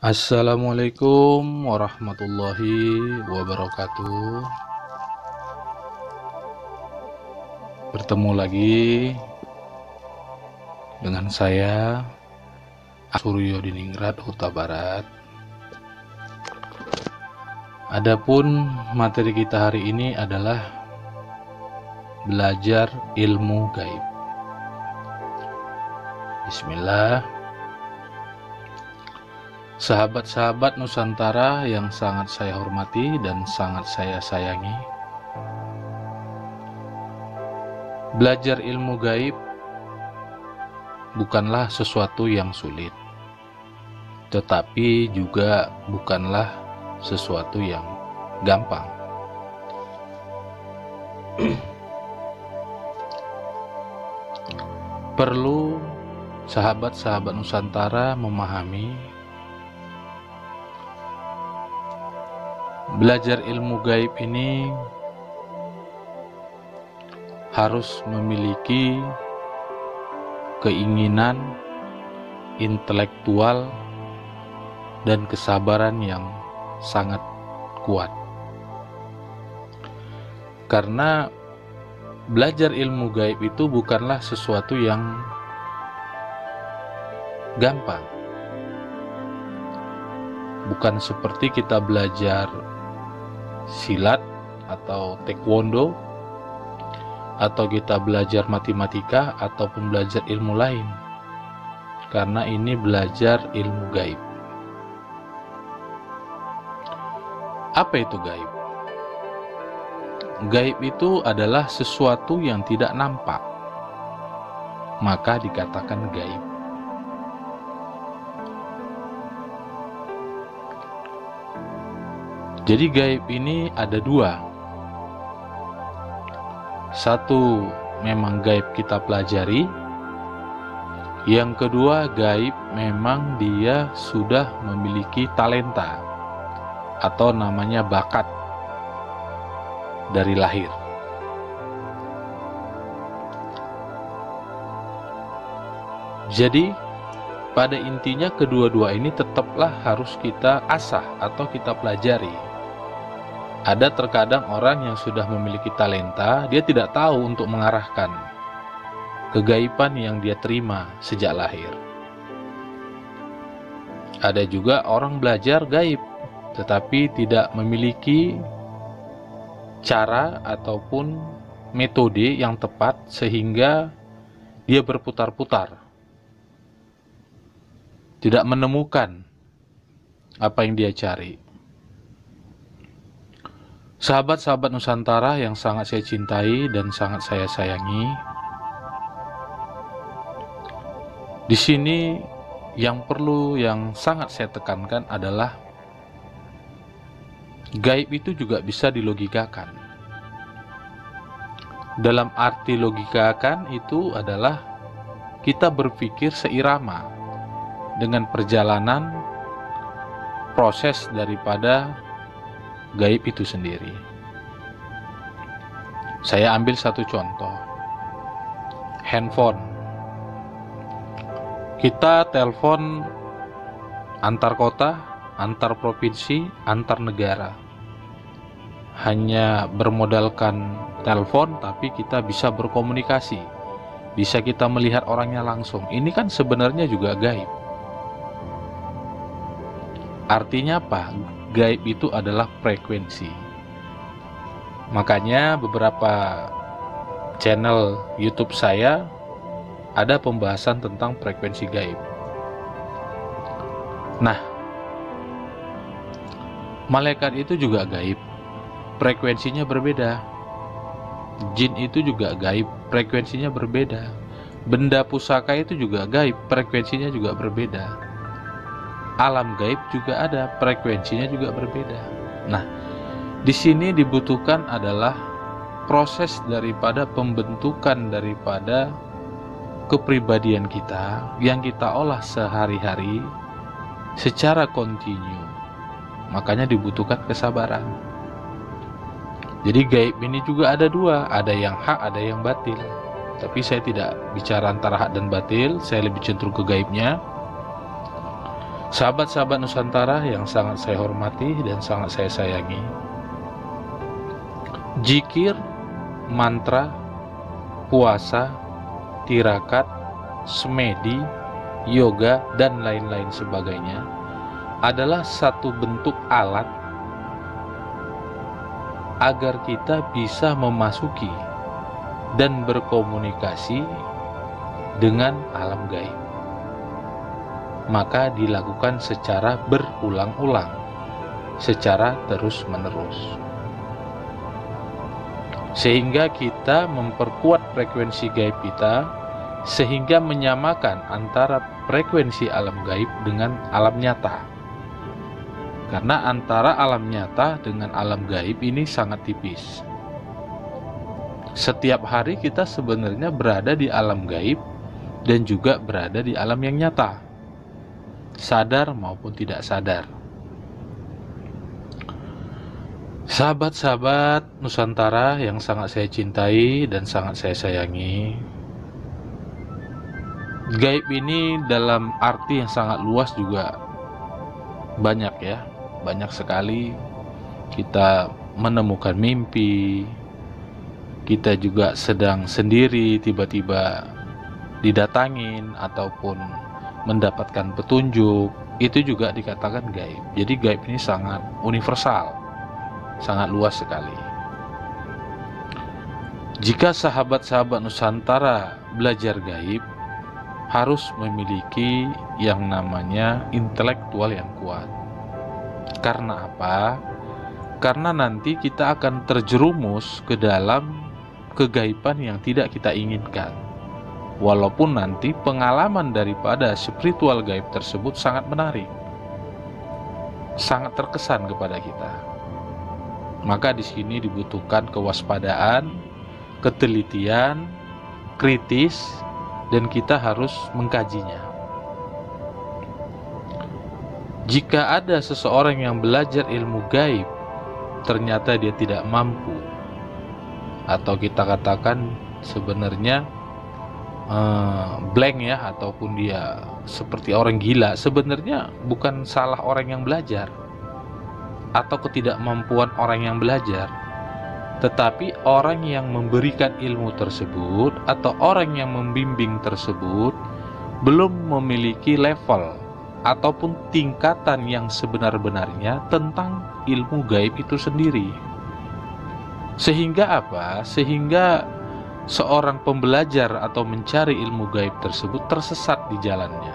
Assalamualaikum warahmatullahi wabarakatuh. Bertemu lagi dengan saya Suryo Diningrat Huta Barat. Adapun materi kita hari ini adalah belajar ilmu gaib. Bismillah. Sahabat-sahabat Nusantara yang sangat saya hormati dan sangat saya sayangi, belajar ilmu gaib bukanlah sesuatu yang sulit, tetapi juga bukanlah sesuatu yang gampang. Perlu sahabat-sahabat Nusantara memahami, belajar ilmu gaib ini harus memiliki keinginan intelektual dan kesabaran yang sangat kuat. Karena belajar ilmu gaib itu bukanlah sesuatu yang gampang. Bukan seperti kita belajar silat atau taekwondo, atau kita belajar matematika ataupun belajar ilmu lain, karena ini belajar ilmu gaib. Apa itu gaib? Gaib itu adalah sesuatu yang tidak nampak, maka dikatakan gaib. Jadi gaib ini ada dua. Satu memang gaib kita pelajari. Yang kedua, gaib memang dia sudah memiliki talenta atau namanya bakat dari lahir. Jadi pada intinya kedua-dua ini tetaplah harus kita asah atau kita pelajari. Ada terkadang orang yang sudah memiliki talenta, dia tidak tahu untuk mengarahkan kegaiban yang dia terima sejak lahir. Ada juga orang belajar gaib, tetapi tidak memiliki cara ataupun metode yang tepat sehingga dia berputar-putar, tidak menemukan apa yang dia cari. Sahabat-sahabat Nusantara yang sangat saya cintai dan sangat saya sayangi, di sini yang sangat saya tekankan adalah gaib itu juga bisa dilogikakan. Dalam arti logikakan itu adalah kita berpikir seirama dengan perjalanan proses daripada gaib itu sendiri. Saya ambil satu contoh. Handphone. Kita telepon antar kota, antar provinsi, antar negara. Hanya bermodalkan telepon, tapi kita bisa berkomunikasi. Bisa kita melihat orangnya langsung. Ini kan sebenarnya juga gaib. Artinya apa? Gaib itu adalah frekuensi. Makanya beberapa channel YouTube saya ada pembahasan tentang frekuensi gaib. Nah, malaikat itu juga gaib, frekuensinya berbeda. Jin itu juga gaib, frekuensinya berbeda. Benda pusaka itu juga gaib, frekuensinya juga berbeda. Alam gaib juga ada, frekuensinya juga berbeda. Nah, di sini dibutuhkan adalah proses daripada pembentukan daripada kepribadian kita yang kita olah sehari-hari secara kontinu. Makanya dibutuhkan kesabaran. Jadi gaib ini juga ada dua, ada yang hak, ada yang batil. Tapi saya tidak bicara antara hak dan batil, saya lebih cenderung ke gaibnya. Sahabat-sahabat Nusantara yang sangat saya hormati dan sangat saya sayangi, zikir, mantra, puasa, tirakat, semedi, yoga, dan lain-lain sebagainya adalah satu bentuk alat agar kita bisa memasuki dan berkomunikasi dengan alam gaib. Maka dilakukan secara berulang-ulang, secara terus-menerus, sehingga kita memperkuat frekuensi gaib kita, sehingga menyamakan antara frekuensi alam gaib dengan alam nyata. Karena antara alam nyata dengan alam gaib ini sangat tipis. Setiap hari kita sebenarnya berada di alam gaib dan juga berada di alam yang nyata, sadar maupun tidak sadar. Sahabat-sahabat Nusantara yang sangat saya cintai dan sangat saya sayangi, gaib ini dalam arti yang sangat luas juga banyak ya, banyak sekali. Kita menemukan mimpi, kita juga sedang sendiri tiba-tiba didatangin ataupun mendapatkan petunjuk, itu juga dikatakan gaib. Jadi gaib ini sangat universal, sangat luas sekali. Jika sahabat-sahabat Nusantara belajar gaib, harus memiliki yang namanya intelektual yang kuat. Karena apa? Karena nanti kita akan terjerumus ke dalam kegaiban yang tidak kita inginkan. Walaupun nanti pengalaman daripada spiritual gaib tersebut sangat menarik, sangat terkesan kepada kita. Maka di sini dibutuhkan kewaspadaan, ketelitian, kritis, dan kita harus mengkajinya. Jika ada seseorang yang belajar ilmu gaib, ternyata dia tidak mampu, atau kita katakan sebenarnya blank ya, ataupun dia seperti orang gila, sebenarnya bukan salah orang yang belajar atau ketidakmampuan orang yang belajar, tetapi orang yang memberikan ilmu tersebut atau orang yang membimbing tersebut belum memiliki level ataupun tingkatan yang sebenar-benarnya tentang ilmu gaib itu sendiri. Sehingga apa? Sehingga seorang pembelajar atau mencari ilmu gaib tersebut tersesat di jalannya.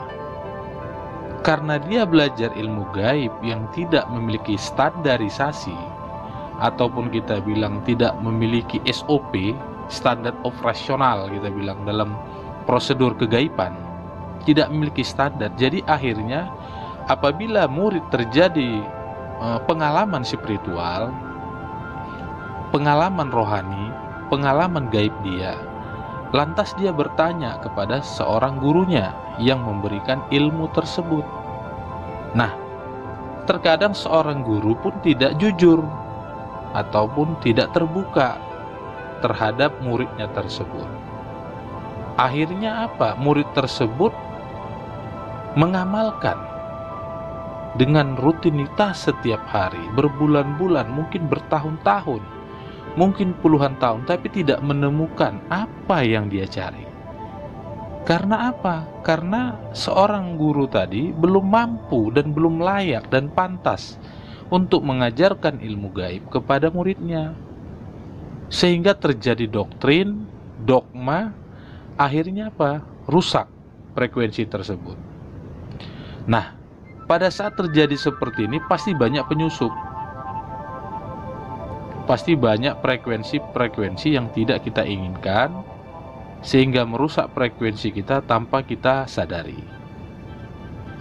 Karena dia belajar ilmu gaib yang tidak memiliki standarisasi, ataupun kita bilang tidak memiliki SOP, standar operasional kita bilang dalam prosedur kegaiban, tidak memiliki standar. Jadi akhirnya apabila murid terjadi pengalaman spiritual, pengalaman rohani, pengalaman gaib dia, lantas dia bertanya kepada seorang gurunya yang memberikan ilmu tersebut. Nah, terkadang seorang guru pun tidak jujur ataupun tidak terbuka terhadap muridnya tersebut. Akhirnya apa? Murid tersebut mengamalkan dengan rutinitas setiap hari, berbulan-bulan, mungkin bertahun-tahun, mungkin puluhan tahun, tapi tidak menemukan apa yang dia cari. Karena apa? Karena seorang guru tadi belum mampu dan belum layak dan pantas untuk mengajarkan ilmu gaib kepada muridnya. Sehingga terjadi doktrin, dogma, akhirnya apa? Rusak frekuensi tersebut. Nah, pada saat terjadi seperti ini pasti banyak penyusup. Pasti banyak frekuensi-frekuensi yang tidak kita inginkan, sehingga merusak frekuensi kita tanpa kita sadari.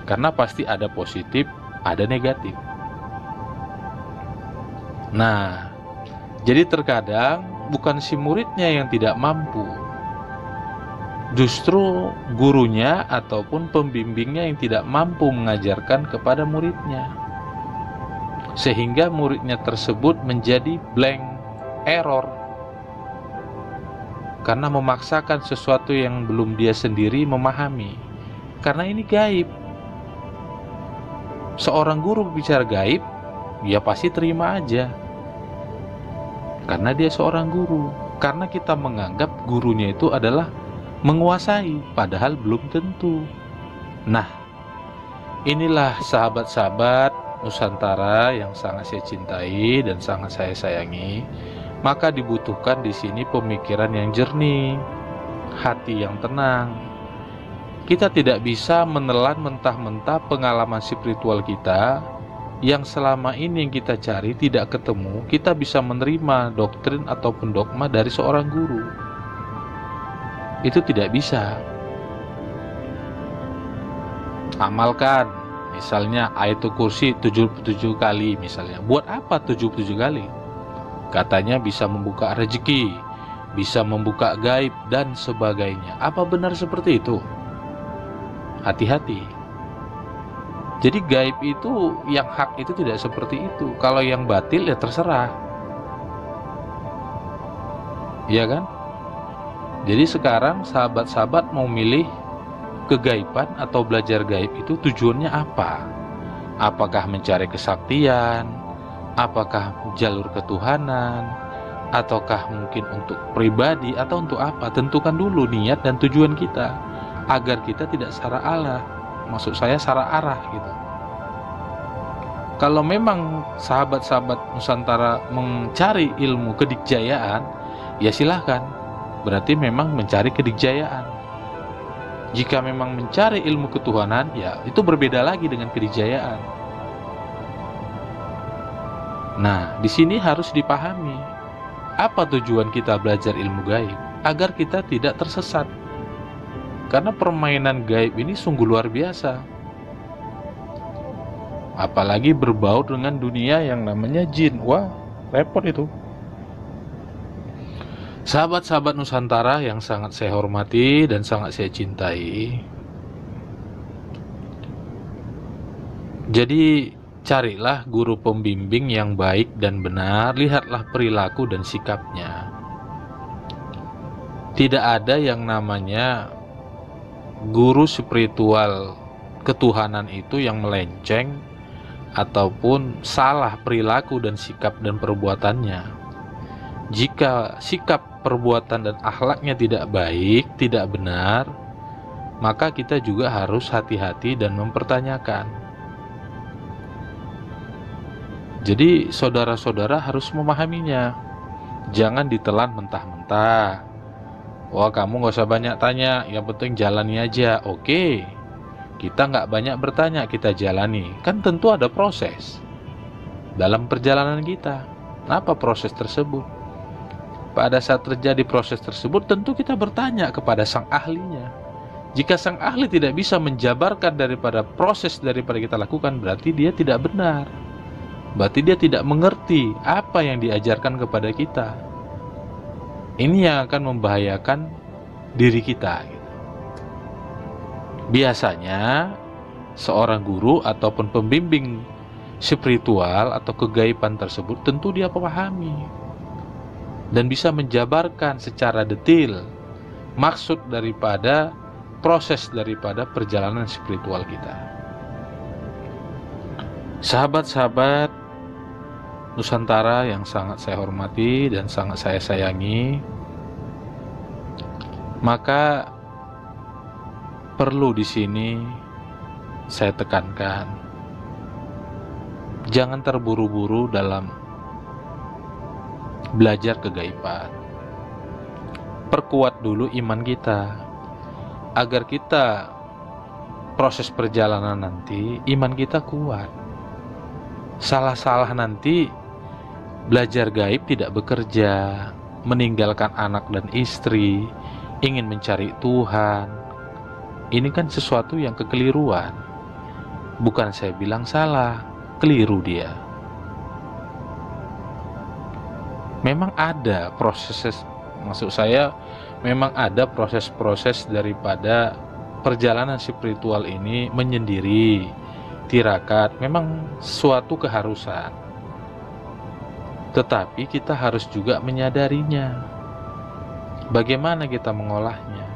Karena pasti ada positif, ada negatif. Nah, jadi terkadang bukan si muridnya yang tidak mampu, justru gurunya ataupun pembimbingnya yang tidak mampu mengajarkan kepada muridnya, sehingga muridnya tersebut menjadi blank, error, karena memaksakan sesuatu yang belum dia sendiri memahami. Karena ini gaib, Seorang guru bicara gaib, ya pasti terima aja. Karena dia seorang guru. Karena kita menganggap gurunya itu adalah menguasai, padahal belum tentu. Nah, inilah sahabat-sahabat Nusantara yang sangat saya cintai dan sangat saya sayangi. Maka dibutuhkan di sini pemikiran yang jernih, hati yang tenang. Kita tidak bisa menelan mentah-mentah pengalaman spiritual kita yang selama ini yang kita cari tidak ketemu. Kita bisa menerima doktrin ataupun dogma dari seorang guru. Itu tidak bisa. Amalkan, misalnya ayatul kursi 77 kali misalnya. Buat apa 77 kali? Katanya bisa membuka rezeki, bisa membuka gaib dan sebagainya. Apa benar seperti itu? Hati-hati. Jadi gaib itu, yang hak itu tidak seperti itu. Kalau yang batil ya terserah. Iya kan? Jadi sekarang sahabat-sahabat mau milih kegaiban atau belajar gaib itu tujuannya apa? Apakah mencari kesaktian? Apakah jalur ketuhanan? Ataukah mungkin untuk pribadi atau untuk apa? Tentukan dulu niat dan tujuan kita agar kita tidak salah arah. Maksud saya salah arah gitu. Kalau memang sahabat-sahabat Nusantara mencari ilmu kedikjayaan, ya silahkan. Berarti memang mencari kedikjayaan. Jika memang mencari ilmu ketuhanan, ya itu berbeda lagi dengan kedikjayaan. Nah, di sini harus dipahami apa tujuan kita belajar ilmu gaib agar kita tidak tersesat. Karena permainan gaib ini sungguh luar biasa. Apalagi berbau dengan dunia yang namanya jin. Wah, repot itu. Sahabat-sahabat Nusantara yang sangat saya hormati dan sangat saya cintai. Jadi, carilah guru pembimbing yang baik dan benar. Lihatlah perilaku dan sikapnya. Tidak ada yang namanya guru spiritual ketuhanan itu yang melenceng ataupun salah perilaku dan sikap dan perbuatannya. Jika sikap, perbuatan dan akhlaknya tidak baik, tidak benar, maka kita juga harus hati-hati dan mempertanyakan. Jadi saudara-saudara harus memahaminya. Jangan ditelan mentah-mentah. Wah, kamu gak usah banyak tanya, yang penting jalani aja. Oke, kita gak banyak bertanya, kita jalani. Kan tentu ada proses dalam perjalanan kita. Apa proses tersebut? Pada saat terjadi proses tersebut, tentu kita bertanya kepada sang ahlinya. Jika sang ahli tidak bisa menjabarkan daripada proses daripada kita lakukan, berarti dia tidak benar. Berarti dia tidak mengerti apa yang diajarkan kepada kita. Ini yang akan membahayakan diri kita. Biasanya seorang guru ataupun pembimbing spiritual atau kegaiban tersebut tentu dia pahami dan bisa menjabarkan secara detail maksud daripada proses daripada perjalanan spiritual kita. Sahabat-sahabat Nusantara yang sangat saya hormati dan sangat saya sayangi, maka perlu di sini saya tekankan, jangan terburu-buru dalam belajar kegaiban. Perkuat dulu iman kita agar kita proses perjalanan nanti iman kita kuat. Salah-salah nanti belajar gaib tidak bekerja, meninggalkan anak dan istri, ingin mencari Tuhan. Ini kan sesuatu yang kekeliruan. Bukan saya bilang salah, keliru dia. Memang ada proses, maksud saya memang ada proses-proses daripada perjalanan spiritual ini menyendiri, tirakat, memang suatu keharusan. Tetapi kita harus juga menyadarinya. Bagaimana kita mengolahnya?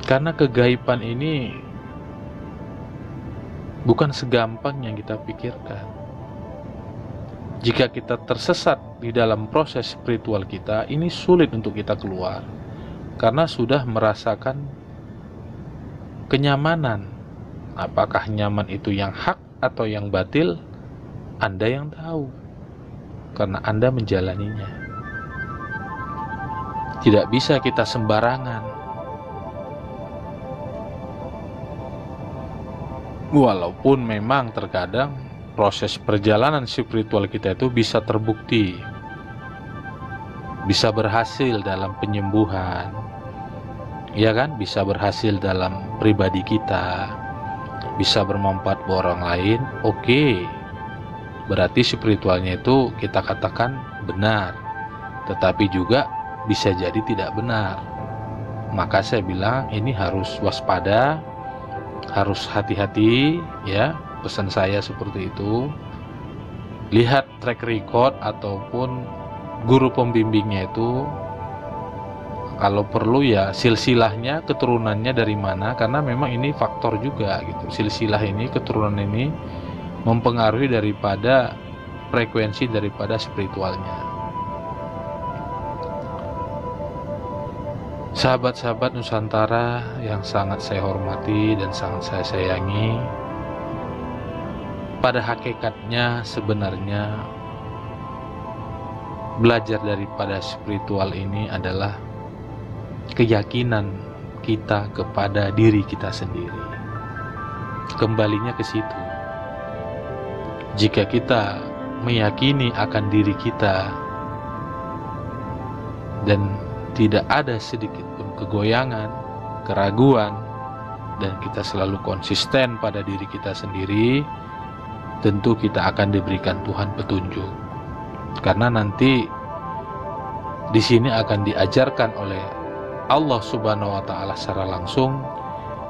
Karena kegaiban ini bukan segampang yang kita pikirkan. Jika kita tersesat di dalam proses spiritual kita, ini sulit untuk kita keluar, karena sudah merasakan kenyamanan. Apakah nyaman itu yang hak atau yang batil? Anda yang tahu, karena Anda menjalaninya. Tidak bisa kita sembarangan. Walaupun memang terkadang proses perjalanan spiritual kita itu bisa terbukti, bisa berhasil dalam penyembuhan, ya kan? Bisa berhasil dalam pribadi kita, bisa bermanfaat buat orang lain. Oke, berarti spiritualnya itu kita katakan benar, tetapi juga bisa jadi tidak benar. Maka saya bilang ini harus waspada, harus hati-hati ya. Pesan saya seperti itu. Lihat track record ataupun guru pembimbingnya itu, kalau perlu ya silsilahnya, keturunannya dari mana, karena memang ini faktor juga gitu. Silsilah ini, keturunan ini mempengaruhi daripada frekuensi daripada spiritualnya. Sahabat-sahabat Nusantara yang sangat saya hormati dan sangat saya sayangi, pada hakikatnya sebenarnya belajar daripada spiritual ini adalah keyakinan kita kepada diri kita sendiri. Kembalinya ke situ. Jika kita meyakini akan diri kita dan tidak ada sedikit pun kegoyangan, keraguan, dan kita selalu konsisten pada diri kita sendiri, tentu kita akan diberikan Tuhan petunjuk. Karena nanti di sini akan diajarkan oleh Allah Subhanahu wa Ta'ala secara langsung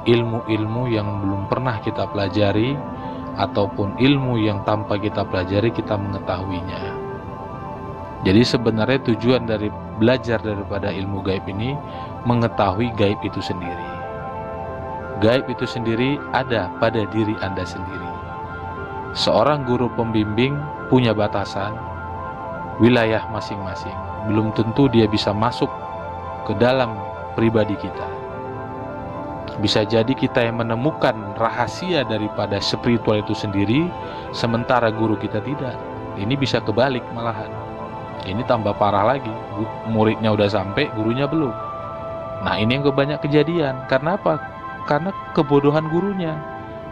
ilmu-ilmu yang belum pernah kita pelajari, ataupun ilmu yang tanpa kita pelajari kita mengetahuinya. Jadi sebenarnya tujuan dari belajar daripada ilmu gaib ini mengetahui gaib itu sendiri. Gaib itu sendiri ada pada diri Anda sendiri. Seorang guru pembimbing punya batasan wilayah masing-masing. Belum tentu dia bisa masuk ke dalam pribadi kita. Bisa jadi kita yang menemukan rahasia daripada spiritual itu sendiri, sementara guru kita tidak. Ini bisa kebalik malahan. Ini tambah parah lagi, muridnya udah sampai, gurunya belum. Nah ini yang banyak kejadian. Karena apa? Karena kebodohan gurunya,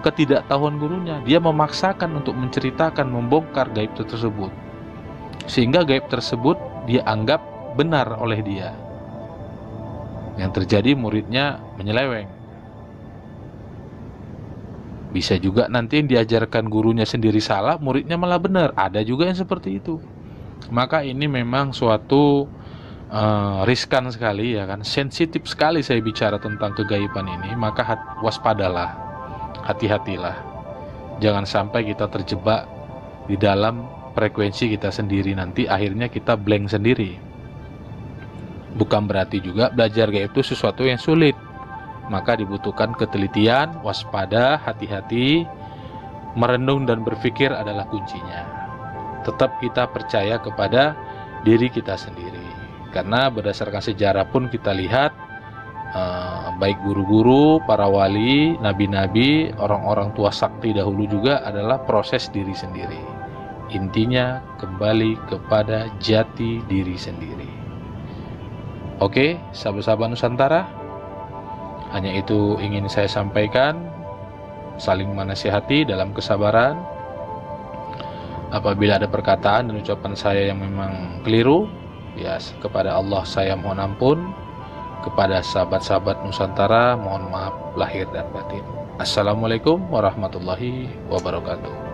ketidaktahuan gurunya. Dia memaksakan untuk menceritakan, membongkar gaib tersebut, sehingga gaib tersebut dia anggap benar oleh dia. Yang terjadi muridnya menyeleweng. Bisa juga nanti yang diajarkan gurunya sendiri salah, muridnya malah benar. Ada juga yang seperti itu. Maka ini memang suatu riskan sekali ya kan, sensitif sekali saya bicara tentang kegaiban ini. Maka waspadalah, hati-hatilah, jangan sampai kita terjebak di dalam frekuensi kita sendiri, nanti akhirnya kita blank sendiri. Bukan berarti juga belajar gaib itu sesuatu yang sulit, maka dibutuhkan ketelitian, waspada, hati-hati, merenung dan berpikir adalah kuncinya. Tetap kita percaya kepada diri kita sendiri, karena berdasarkan sejarah pun kita lihat baik guru-guru, para wali, nabi-nabi, orang-orang tua sakti dahulu juga adalah proses diri sendiri. Intinya kembali kepada jati diri sendiri. Oke, sahabat-sahabat Nusantara, hanya itu ingin saya sampaikan. Saling menasihati dalam kesabaran. Apabila ada perkataan dan ucapan saya yang memang keliru, ya kepada Allah saya mohon ampun. Kepada sahabat-sahabat Nusantara mohon maaf lahir dan batin. Assalamualaikum warahmatullahi wabarakatuh.